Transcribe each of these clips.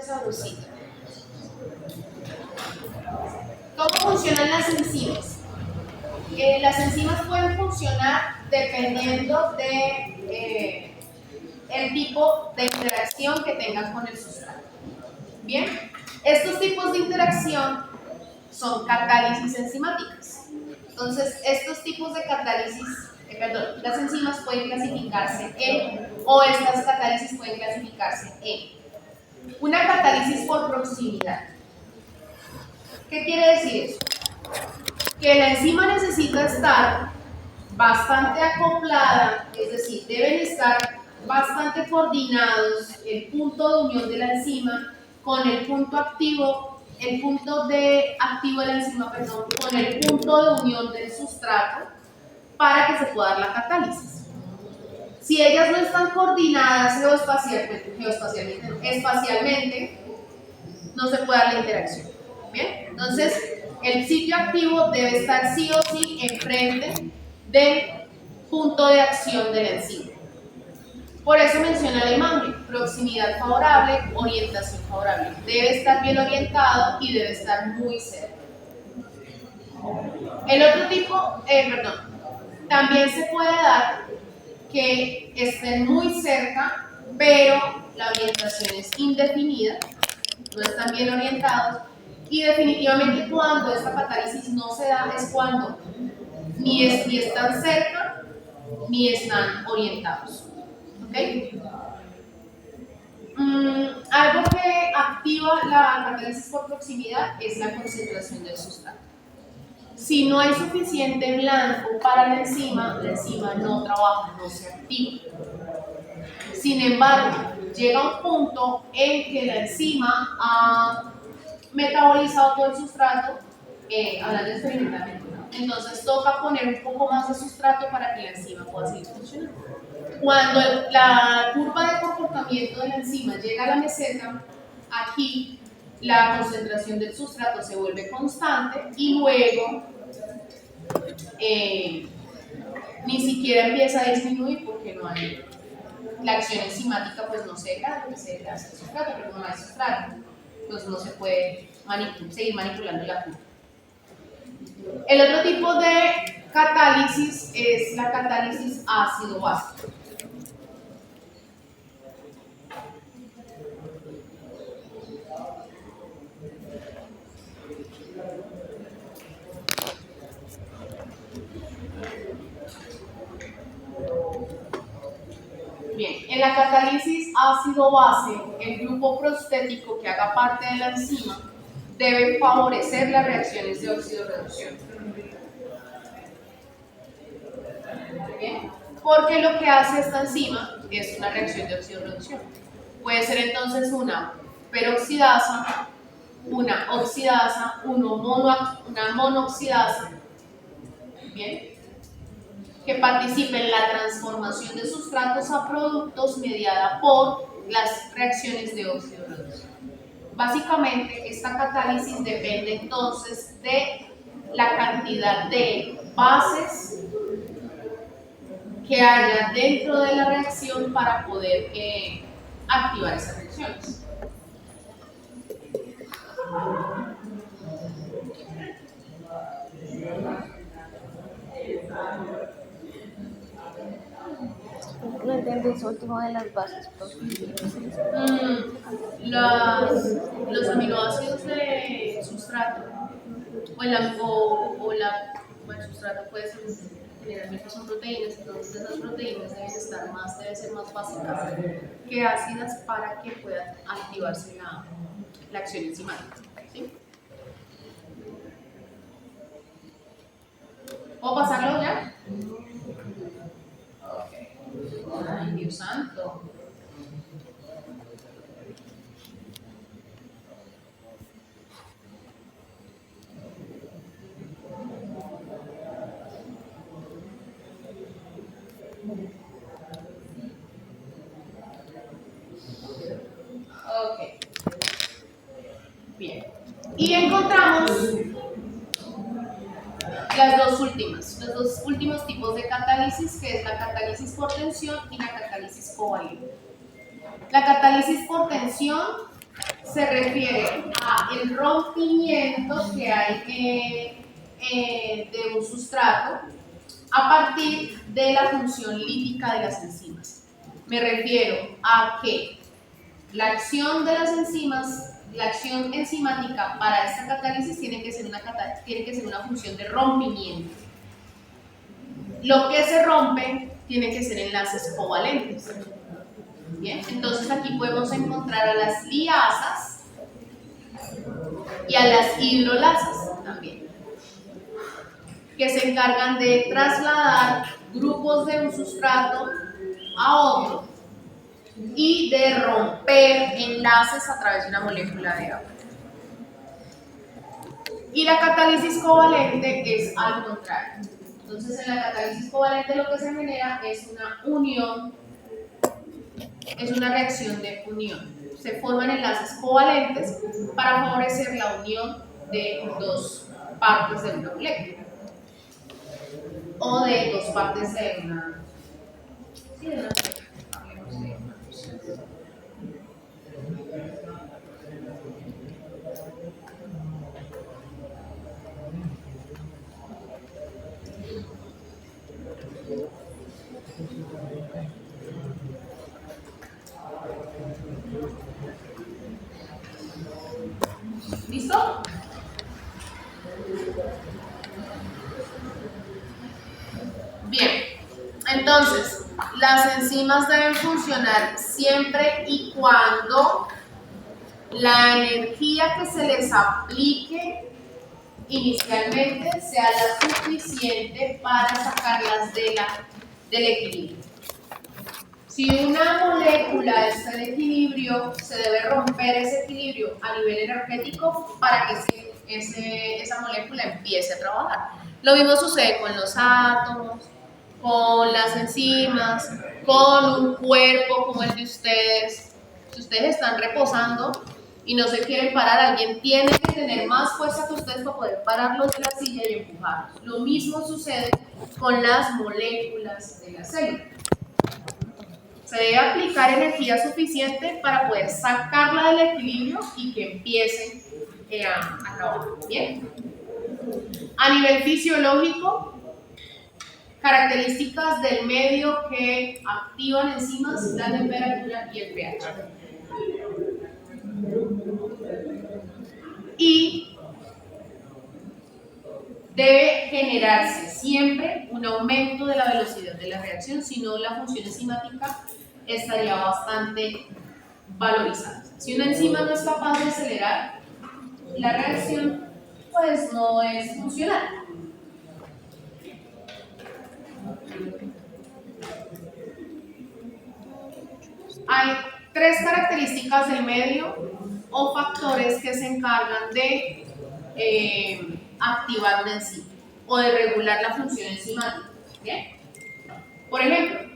sabrosito. ¿Cómo funcionan las enzimas? Las enzimas pueden funcionar dependiendo de el tipo de interacción que tengan con el sustrato. Bien, estos tipos de interacción son catálisis enzimáticas. Entonces, estos tipos de catálisis, las enzimas pueden clasificarse en, o estas catálisis pueden clasificarse en, una catálisis por proximidad. ¿Qué quiere decir eso? Que la enzima necesita estar bastante acoplada, es decir, deben estar bastante coordinados el punto de unión de la enzima con el punto activo, el punto de activo de la enzima, perdón, con el punto de unión del sustrato para que se pueda dar la catálisis. Si ellas no están coordinadas espacialmente, no se puede dar la interacción. ¿Bien? Entonces, el sitio activo debe estar sí o sí enfrente del punto de acción de la enzima. Por eso menciona la imagen, proximidad favorable, orientación favorable. Debe estar bien orientado y debe estar muy cerca. El otro tipo, también se puede dar que estén muy cerca, pero la orientación es indefinida, no están bien orientados, y definitivamente cuando esta catálisis no se da es cuando ni están cerca ni están orientados. ¿Okay? Algo que activa la catálisis por proximidad es la concentración del sustrato. Si no hay suficiente blanco para la enzima no trabaja, no se activa. Sin embargo, llega un punto en que la enzima ha metabolizado todo el sustrato, hablando experimentalmente, ¿no? Entonces toca poner un poco más de sustrato para que la enzima pueda seguir funcionando. Cuando la curva de comportamiento de la enzima llega a la meseta, aquí la concentración del sustrato se vuelve constante y luego ni siquiera empieza a disminuir porque no hay, la acción enzimática pues no se degrada, se degrada el sustrato, pero no hay sustrato, entonces no se puede seguir manipulando la curva. El otro tipo de catálisis es la catálisis ácido-básica. Bien, en la catálisis ácido-base, el grupo prostético que haga parte de la enzima debe favorecer las reacciones de oxidorreducción. Bien, porque lo que hace esta enzima es una reacción de oxidorreducción. Puede ser entonces una peroxidasa, una oxidasa, una monoxidasa, bien, que participe en la transformación de sustratos a productos mediada por las reacciones de oxidorreducción. Básicamente, esta catálisis depende entonces de la cantidad de bases que haya dentro de la reacción para poder activar esas reacciones. No entendí eso último de las bases. Los aminoácidos de sustrato o el sustrato puede ser, generalmente son proteínas, entonces esas proteínas deben ser más básicas que ácidas para que pueda activarse la acción enzimática. ¿Sí? ¿Puedo pasarlo ya? Ok. Ay, Dios santo. Ok. Bien. Y encontramos los dos últimos tipos de catálisis, que es la catálisis por tensión y la catálisis covalente. La catálisis por tensión se refiere al rompimiento que hay de un sustrato a partir de la función lítica de las enzimas. Me refiero a que la acción de las enzimas, la acción enzimática para esta catálisis tiene que ser una función de rompimiento. Lo que se rompe tiene que ser enlaces covalentes. Bien, entonces aquí podemos encontrar a las liasas y a las hidrolasas también, que se encargan de trasladar grupos de un sustrato a otro y de romper enlaces a través de una molécula de agua. Y la catálisis covalente es al contrario. Entonces, en la catálisis covalente lo que se genera es una unión, es una reacción de unión. Se forman enlaces covalentes para favorecer la unión de dos partes de una molécula o de dos partes de una. Sí, de una. ¿Listo? Bien, entonces, las enzimas deben funcionar siempre y cuando la energía que se les aplique inicialmente sea la suficiente para sacarlas del equilibrio. Si una molécula está en equilibrio, se debe romper ese equilibrio a nivel energético para que esa molécula empiece a trabajar. Lo mismo sucede con los átomos, con las enzimas, con un cuerpo como el de ustedes. Si ustedes están reposando y no se quieren parar, alguien tiene que tener más fuerza que ustedes para poder pararlos de la silla y empujarlos. Lo mismo sucede con las moléculas de la célula. Se debe aplicar energía suficiente para poder sacarla del equilibrio y que empiece a trabajar. ¿Bien? A nivel fisiológico, características del medio que activan enzimas, la temperatura y el pH. Y debe generarse siempre un aumento de la velocidad de la reacción, si no la función enzimática estaría bastante valorizada. Si una enzima no es capaz de acelerar la reacción, pues no es funcional. Hay tres características del medio o factores que se encargan de activar una enzima o de regular la función enzimática. ¿Bien? Por ejemplo,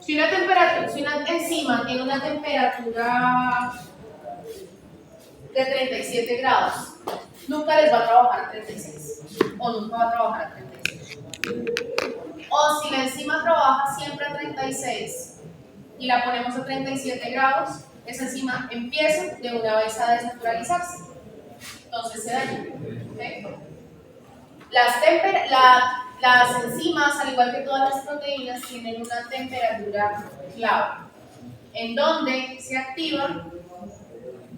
si una enzima tiene una temperatura de 37 grados, nunca les va a trabajar a 36 o nunca va a trabajar a 36. O si la enzima trabaja siempre a 36 y la ponemos a 37 grados, esa enzima empieza de una vez a desnaturalizarse. Entonces se daña. ¿Okay? Las enzimas, al igual que todas las proteínas, tienen una temperatura clave, en donde se activan,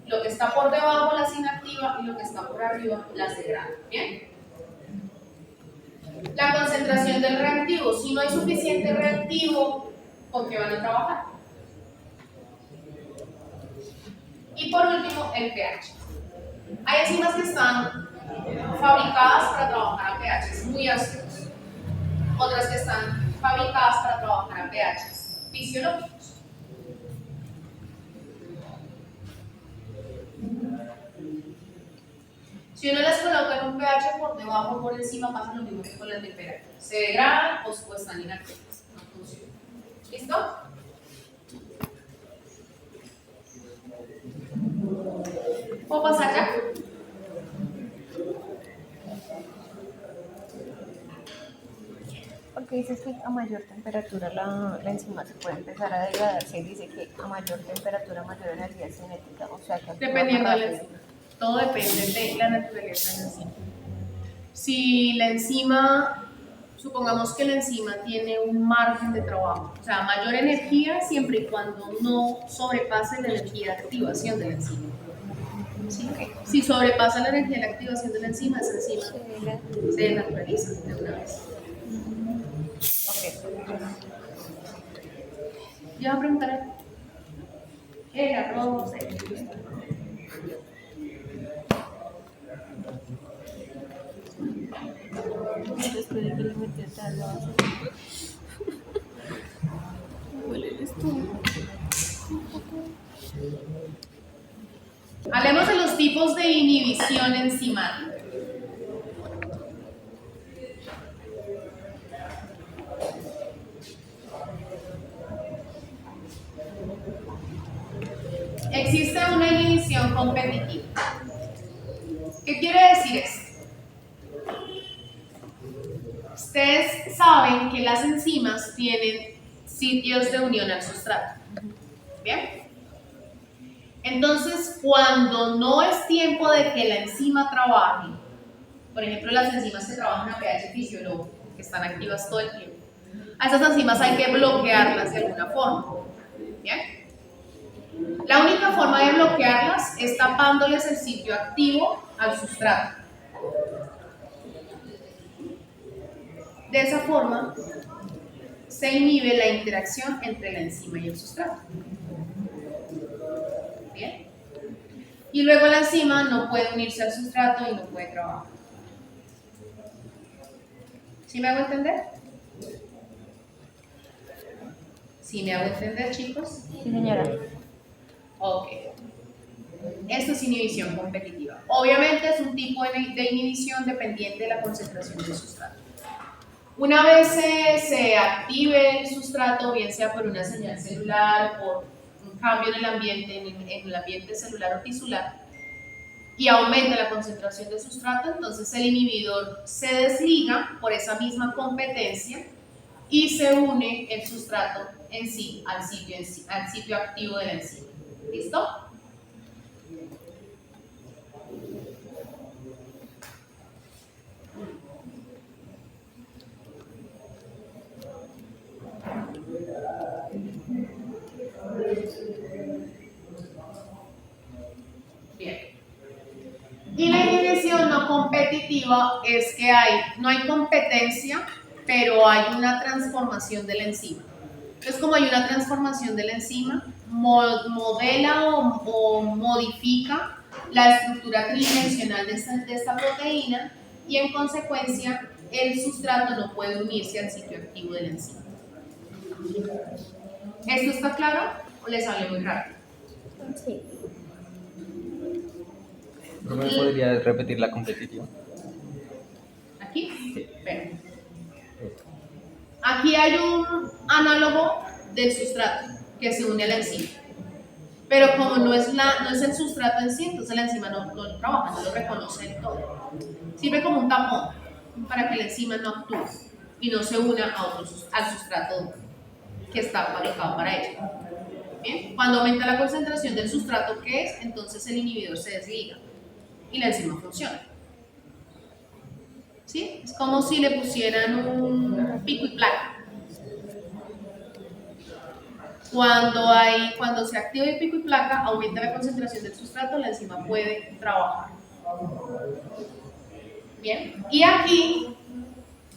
lo que está por debajo las inactiva y lo que está por arriba las degrada. ¿Bien? La concentración del reactivo. Si no hay suficiente reactivo, ¿con qué van a trabajar? Y por último, el pH. Hay enzimas que están fabricadas para trabajar a pHs muy ácidos, otras que están fabricadas para trabajar a pHs fisiológicos. Si uno las coloca en un pH por debajo o por encima, pasa lo mismo que con la temperatura. Se degradan o están inactivas. No funciona. ¿Listo? ¿Puedo pasar ya? Ok. porque dices que a mayor temperatura la enzima se puede empezar a degradarse y dice que a mayor temperatura mayor energía cinética, o sea que actúa Dependiendo más de rápido. todo depende de la naturaleza de la enzima. Si la enzima, supongamos que la enzima tiene un margen de trabajo, o sea, mayor energía siempre y cuando no sobrepase la energía de activación de la enzima. ¿Sí? Si sobrepasa la energía de la activación de la enzima, esa enzima se desnaturaliza de una vez. Ok. Yo voy a preguntar algo. El arroz, Después de que le metí tal base. Huele el estómago. Hablemos de los tipos de inhibición enzimática. Existe una inhibición competitiva. ¿Qué quiere decir esto? Ustedes saben que las enzimas tienen sitios de unión al sustrato. ¿Bien? Entonces, cuando no es tiempo de que la enzima trabaje, por ejemplo, las enzimas que trabajan a pH fisiológico, que están activas todo el tiempo, a esas enzimas hay que bloquearlas de alguna forma. ¿Bien? La única forma de bloquearlas es tapándoles el sitio activo al sustrato. De esa forma, se inhibe la interacción entre la enzima y el sustrato. ¿Bien? Y luego la enzima no puede unirse al sustrato y no puede trabajar. ¿Sí me hago entender? ¿Sí me hago entender, chicos? Sí, señora. Ok. Esto es inhibición competitiva. Obviamente es un tipo de inhibición dependiente de la concentración del sustrato. Una vez se active el sustrato, bien sea por una señal celular, por un cambio en el ambiente celular o tisular, y aumenta la concentración del sustrato, entonces el inhibidor se desliga por esa misma competencia y se une el sustrato en sí al sitio activo de la enzima. ¿Listo? Bien. Y la inhibición no competitiva es que no hay competencia, pero hay una transformación de la enzima. Entonces, como hay una transformación de la enzima, modela o modifica la estructura tridimensional de esta proteína y en consecuencia el sustrato no puede unirse al sitio activo de la enzima. ¿Esto está claro o les hablé muy rápido? Sí. ¿No me podrías repetir la competitiva? ¿Aquí? Sí. Aquí hay un análogo del sustrato que se une a la enzima. Pero como no es el sustrato en sí, entonces la enzima no trabaja, no lo reconoce del todo. Sirve como un tapón para que la enzima no actúe y no se una al sustrato que está fabricado para ello. ¿Bien? Cuando aumenta la concentración del sustrato que es, entonces el inhibidor se desliga y la enzima funciona. ¿Sí? Es como si le pusieran un pico y placa. Cuando se activa el pico y placa, aumenta la concentración del sustrato, la enzima puede trabajar. Bien, y aquí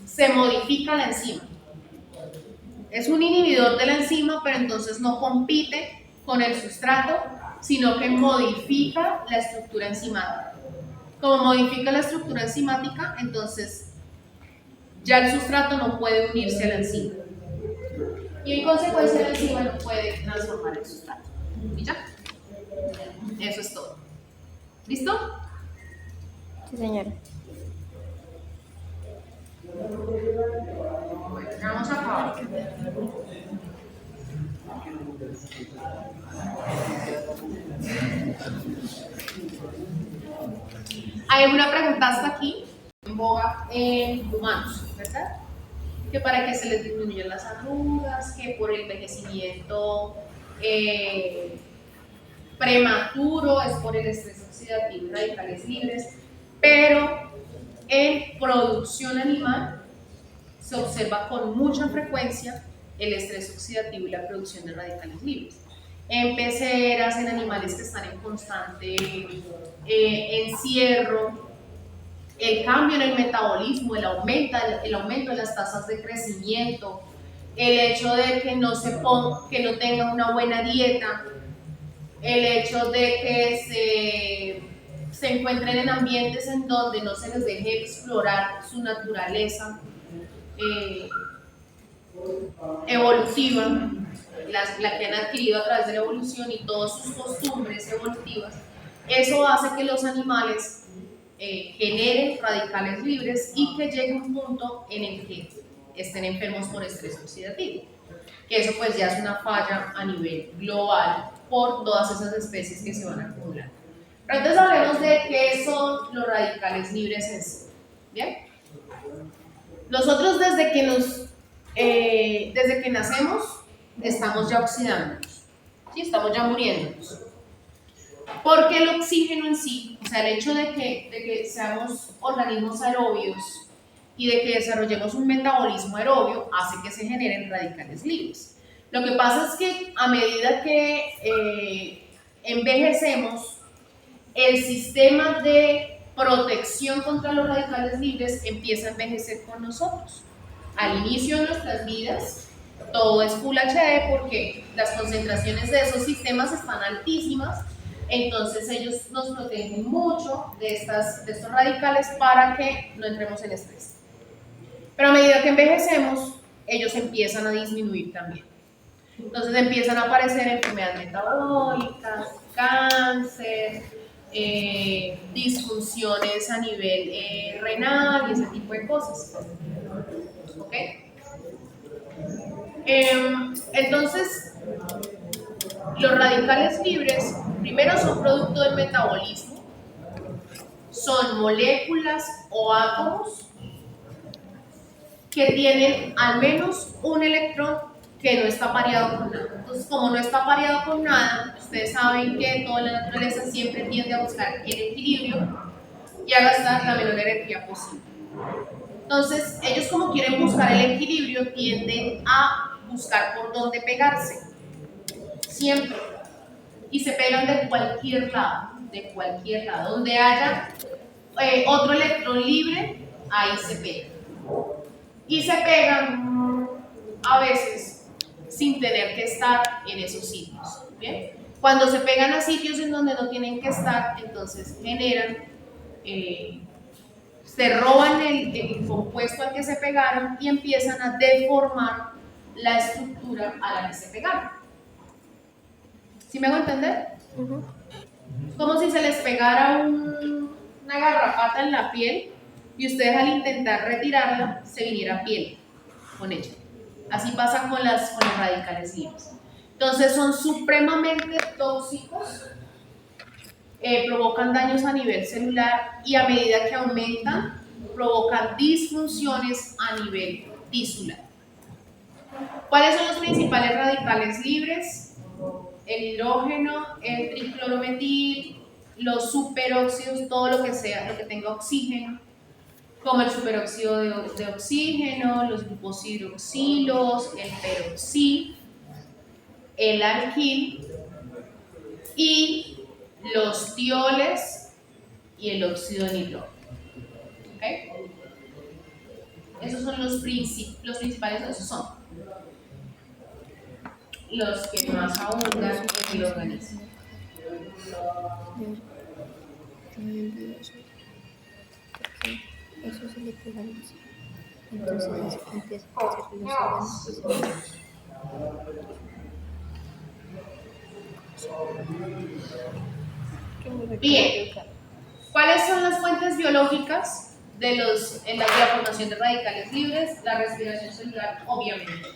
se modifica la enzima. Es un inhibidor de la enzima, pero entonces no compite con el sustrato, sino que modifica la estructura enzimática. Como modifica la estructura enzimática, entonces ya el sustrato no puede unirse a la enzima. Y en consecuencia la enzima no puede transformar el sustrato. ¿Y ya? Eso es todo. ¿Listo? Sí, señora. Bueno, vamos a acabar. ¿Hay alguna pregunta hasta aquí? En boga en humanos, ¿verdad? que para que se les disminuyan las arrugas, que por el envejecimiento prematuro, es por el estrés oxidativo y radicales libres, pero en producción animal se observa con mucha frecuencia el estrés oxidativo y la producción de radicales libres. En peceras, en animales que están en constante encierro, el cambio en el metabolismo, el aumento de las tasas de crecimiento, el hecho de que que no tenga una buena dieta, el hecho de que se encuentren en ambientes en donde no se les deje explorar su naturaleza evolutiva, la que han adquirido a través de la evolución y todas sus costumbres evolutivas, eso hace que los animales generen radicales libres y que llegue un punto en el que estén enfermos por estrés oxidativo, que eso pues ya es una falla a nivel global por todas esas especies que se van a acumular. Pero entonces hablemos de qué son los radicales libres en sí. ¿Bien? Nosotros desde que nacemos estamos ya oxidándonos, ¿sí? Estamos ya muriéndonos. Porque el oxígeno en sí, o sea, el hecho de que seamos organismos aerobios y de que desarrollemos un metabolismo aerobio hace que se generen radicales libres. Lo que pasa es que a medida que envejecemos, el sistema de protección contra los radicales libres empieza a envejecer con nosotros. Al inicio de nuestras vidas, todo es Full HD porque las concentraciones de esos sistemas están altísimas, entonces ellos nos protegen mucho de estos radicales para que no entremos en estrés. Pero a medida que envejecemos, ellos empiezan a disminuir también. Entonces empiezan a aparecer enfermedades metabólicas, cáncer, disfunciones a nivel renal y ese tipo de cosas. ¿Ok? Entonces, los radicales libres, primero son producto del metabolismo, son moléculas o átomos que tienen al menos un electrón que no está pareado con nada. Entonces, como no está pareado con nada, ustedes saben que toda la naturaleza siempre tiende a buscar el equilibrio y a gastar la menor energía posible. Entonces, ellos como quieren buscar el equilibrio, tienden a buscar por dónde pegarse. Siempre. Y se pegan de cualquier lado, Donde haya otro electrón libre, ahí se pegan. Y se pegan a veces sin tener que estar en esos sitios. ¿Bien? Cuando se pegan a sitios en donde no tienen que estar, entonces generan, se roban el compuesto al que se pegaron y empiezan a deformar la estructura a la que se pegaron. ¿Sí me hago entender? Como si se les pegara una garrapata en la piel y ustedes al intentar retirarla se viniera piel con ella. Así pasa con los radicales libres. Entonces son supremamente tóxicos, provocan daños a nivel celular y a medida que aumentan provocan disfunciones a nivel tisular. ¿Cuáles son los principales radicales libres? El hidrógeno, el triclorometil, los superóxidos, todo lo que tenga oxígeno, como el superóxido de oxígeno, los glucosidroxilos, el peroxi, el alquil y los tioles y el óxido de nitrógeno. ¿Okay? Esos son los principales, esos son los que más abundan en el organismo. Eso se le pega al músculo. Entonces empieza a hacer que los órganos. Bien, ¿cuáles son las fuentes biológicas de la formación de radicales libres? La respiración celular, obviamente.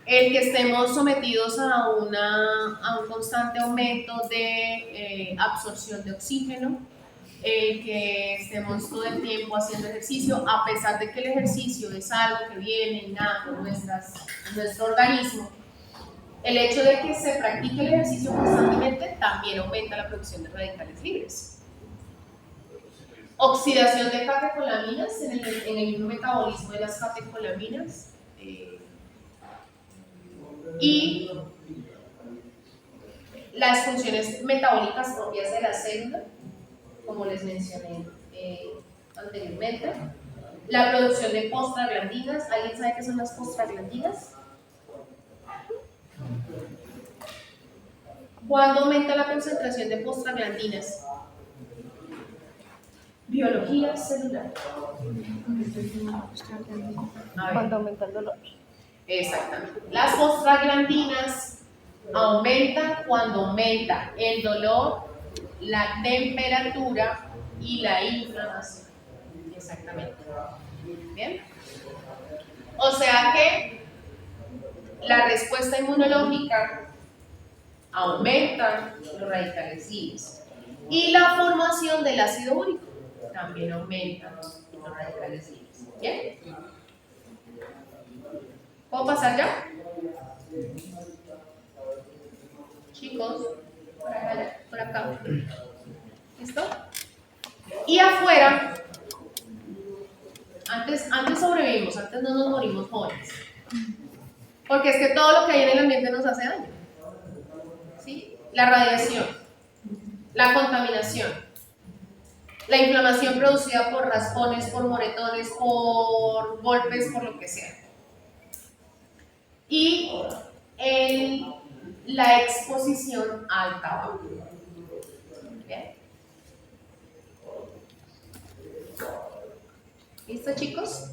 El que estemos sometidos a un constante aumento de absorción de oxígeno, que estemos todo el tiempo haciendo ejercicio, a pesar de que el ejercicio es algo que viene innato en nuestro organismo. El hecho de que se practique el ejercicio constantemente también aumenta la producción de radicales libres. Oxidación de catecolaminas en el mismo metabolismo de las catecolaminas. Y las funciones metabólicas propias de la célula, como les mencioné anteriormente. La producción de prostaglandinas. ¿Alguien sabe qué son las prostaglandinas? ¿Cuándo aumenta la concentración de prostaglandinas? Biología celular. Cuando aumenta el dolor. Exactamente. Las prostaglandinas aumentan cuando aumenta el dolor, la temperatura y la inflamación. Exactamente. Bien. O sea que la respuesta inmunológica aumenta los radicales libres. Y la formación del ácido úrico también aumenta los radicales libres. ¿Bien? ¿Puedo pasar ya? Chicos, por acá. ¿Listo? Y afuera, antes sobrevivimos, antes no nos morimos jóvenes. Porque es que todo lo que hay en el ambiente nos hace daño. ¿Sí? La radiación, la contaminación, la inflamación producida por raspones, por moretones, por golpes, por lo que sea. Y la exposición al tabaco. ¿Bien? ¿Listo, chicos?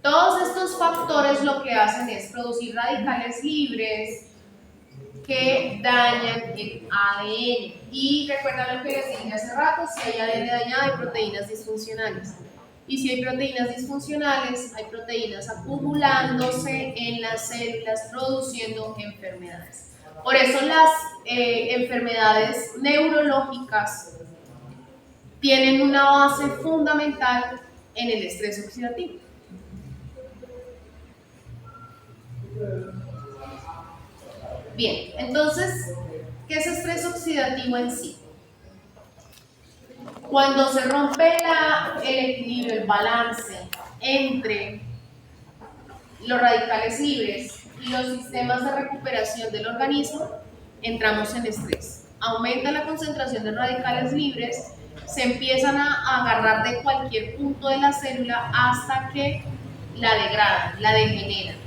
Todos estos factores lo que hacen es producir radicales libres que dañan el ADN. Y recuerda lo que les dije hace rato, si hay ADN dañado hay proteínas disfuncionales. Y si hay proteínas disfuncionales, hay proteínas acumulándose en las células produciendo enfermedades. Por eso las enfermedades neurológicas tienen una base fundamental en el estrés oxidativo. Bien, entonces, ¿qué es estrés oxidativo en sí? Cuando se rompe el equilibrio, el balance entre los radicales libres y los sistemas de recuperación del organismo, entramos en estrés. Aumenta la concentración de radicales libres, se empiezan a agarrar de cualquier punto de la célula hasta que la degradan, la degeneran.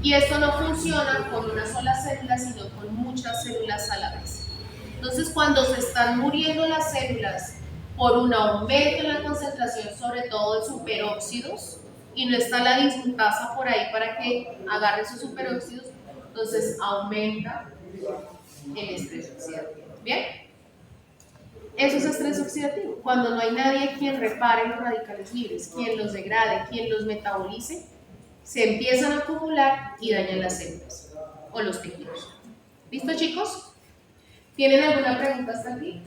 Y esto no funciona con una sola célula, sino con muchas células a la vez. Entonces, cuando se están muriendo las células por un aumento en la concentración, sobre todo de superóxidos, y no está la dismutasa por ahí para que agarre esos superóxidos, entonces aumenta el estrés oxidativo. ¿Bien? Eso es estrés oxidativo. Cuando no hay nadie quien repare los radicales libres, quien los degrade, quien los metabolice, se empiezan a acumular y dañan las células o los tejidos. ¿Listo, chicos? ¿Tienen alguna pregunta hasta aquí?